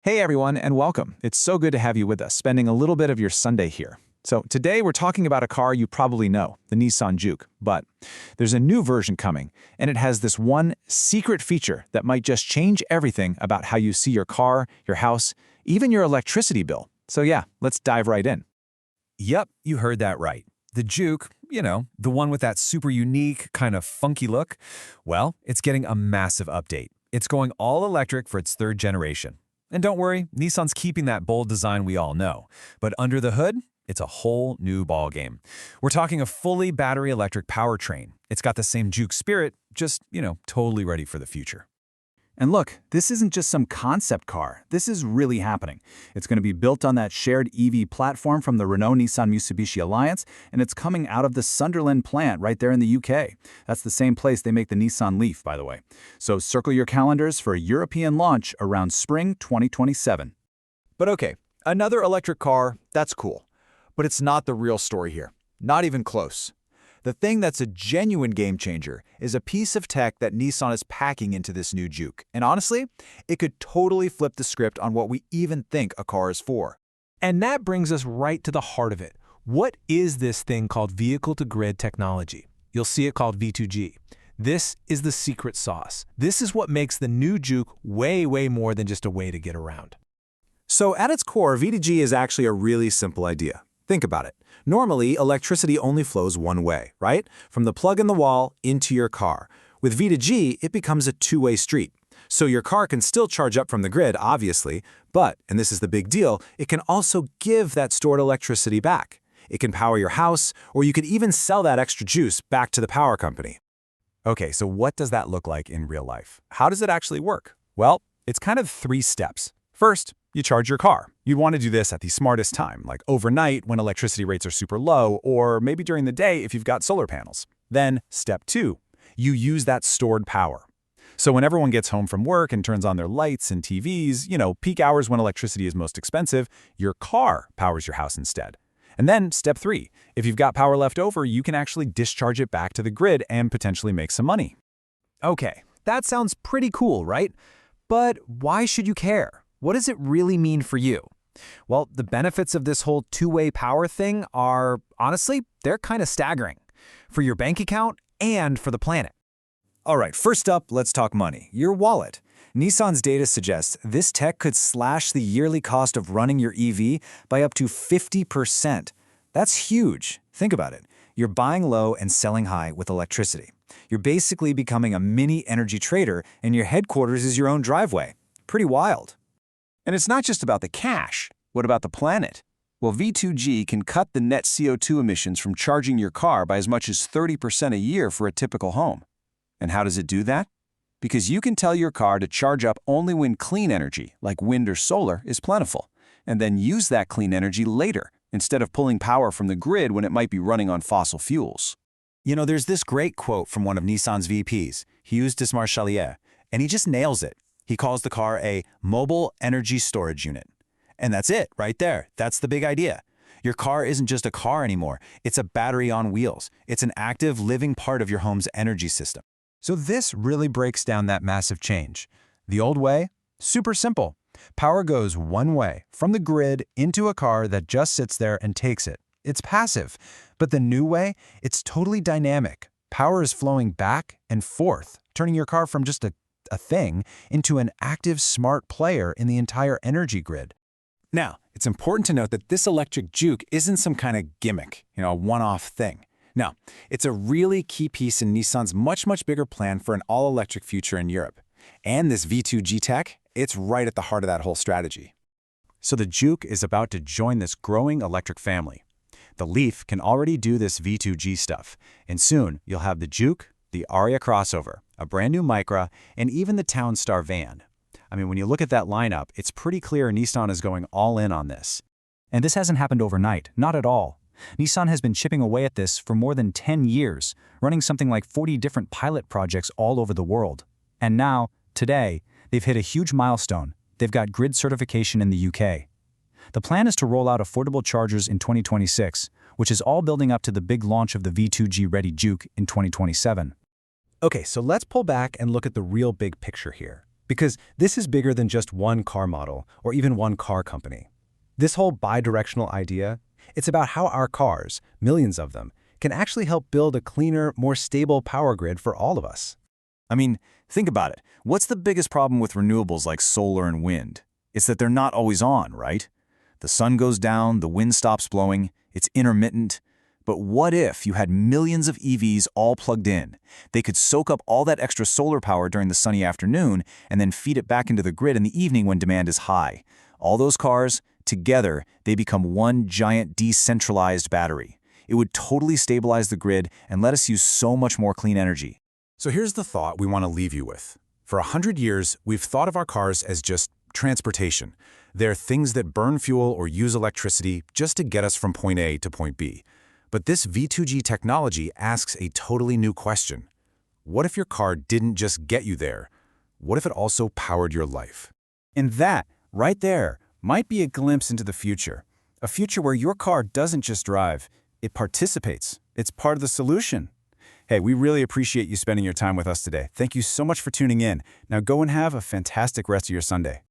Hey everyone, and welcome. It's so good to have you with us, spending a little bit of your Sunday here. So today we're talking about a car you probably know, the Nissan Juke, but there's a new version coming, and it has this one secret feature that might just change everything about how you see your car, your house, even your electricity bill. So yeah, let's dive right in. Yep, you heard that right. The Juke, the one with that super unique, kind of funky look, well, it's getting a massive update. It's going all electric for its third generation. And don't worry, Nissan's keeping that bold design we all know. But under the hood, it's a whole new ballgame. We're talking a fully battery electric powertrain. It's got the same Juke spirit, just, totally ready for the future. And look, this isn't just some concept car. This is really happening. It's going to be built on that shared EV platform from the Renault-Nissan-Mitsubishi Alliance, and it's coming out of the Sunderland plant right there in the UK. That's the same place they make the Nissan Leaf, by the way. So circle your calendars for a European launch around spring 2027. But okay, another electric car, that's cool. But it's not the real story here. Not even close. The thing that's a genuine game changer is a piece of tech that Nissan is packing into this new Juke. And honestly, it could totally flip the script on what we even think a car is for. And that brings us right to the heart of it. What is this thing called vehicle-to-grid technology? You'll see it called V2G. This is the secret sauce. This is what makes the new Juke way more than just a way to get around. So at its core, V2G is actually a really simple idea. Think about it. Normally, electricity only flows one way, right? From the plug in the wall into your car. With V2G, it becomes a two-way street. So your car can still charge up from the grid, obviously, but, and this is the big deal, it can also give that stored electricity back. It can power your house, or you could even sell that extra juice back to the power company. Okay, so what does that look like in real life? How does it actually work? Well, it's kind of 3 steps. First, you charge your car. You'd want to do this at the smartest time, like overnight when electricity rates are super low, or maybe during the day if you've got solar panels. Then, step 2, you use that stored power. So when everyone gets home from work and turns on their lights and TVs, peak hours when electricity is most expensive, your car powers your house instead. And then, step 3, if you've got power left over, you can actually discharge it back to the grid and potentially make some money. Okay, that sounds pretty cool, right? But why should you care? What does it really mean for you? Well, the benefits of this whole two-way power thing are, honestly, they're kind of staggering. For your bank account and for the planet. All right, first up, let's talk money. Your wallet. Nissan's data suggests this tech could slash the yearly cost of running your EV by up to 50%. That's huge. Think about it. You're buying low and selling high with electricity. You're basically becoming a mini energy trader, and your headquarters is your own driveway. Pretty wild. And it's not just about the cash. What about the planet? Well, V2G can cut the net CO2 emissions from charging your car by as much as 30% a year for a typical home. And how does it do that? Because you can tell your car to charge up only when clean energy, like wind or solar, is plentiful, and then use that clean energy later, instead of pulling power from the grid when it might be running on fossil fuels. There's this great quote from one of Nissan's VPs, Hughes Desmarchelier, and he just nails it. He calls the car a mobile energy storage unit. And that's it, right there. That's the big idea. Your car isn't just a car anymore. It's a battery on wheels. It's an active, living part of your home's energy system. So this really breaks down that massive change. The old way? Super simple. Power goes one way, from the grid into a car that just sits there and takes it. It's passive. But the new way? It's totally dynamic. Power is flowing back and forth, turning your car from just a thing into an active, smart player in the entire energy grid. Now, it's important to note that this electric Juke isn't some kind of gimmick, a one-off thing. No, it's a really key piece in Nissan's much bigger plan for an all-electric future in Europe. And this V2G tech, it's right at the heart of that whole strategy. So the Juke is about to join this growing electric family. The Leaf can already do this V2G stuff, and soon you'll have the Juke, the Aria crossover, a brand new Micra, and even the Townstar van. I mean, when you look at that lineup, it's pretty clear Nissan is going all in on this. And this hasn't happened overnight, not at all. Nissan has been chipping away at this for more than 10 years, running something like 40 different pilot projects all over the world. And now, today, they've hit a huge milestone. They've got grid certification in the UK. The plan is to roll out affordable chargers in 2026, which is all building up to the big launch of the V2G-ready Juke in 2027. Okay, so let's pull back and look at the real big picture here. Because this is bigger than just one car model or even one car company. This whole bidirectional idea, it's about how our cars, millions of them, can actually help build a cleaner, more stable power grid for all of us. I mean, think about it. What's the biggest problem with renewables like solar and wind? It's that they're not always on, right? The sun goes down, the wind stops blowing, it's intermittent. But what if you had millions of EVs all plugged in? They could soak up all that extra solar power during the sunny afternoon and then feed it back into the grid in the evening when demand is high. All those cars, together, they become one giant decentralized battery. It would totally stabilize the grid and let us use so much more clean energy. So here's the thought we want to leave you with. For 100 years, we've thought of our cars as just transportation. They're things that burn fuel or use electricity just to get us from point A to point B. But this V2G technology asks a totally new question. What if your car didn't just get you there? What if it also powered your life? And that, right there, might be a glimpse into the future. A future where your car doesn't just drive, it participates. It's part of the solution. Hey, we really appreciate you spending your time with us today. Thank you so much for tuning in. Now go and have a fantastic rest of your Sunday.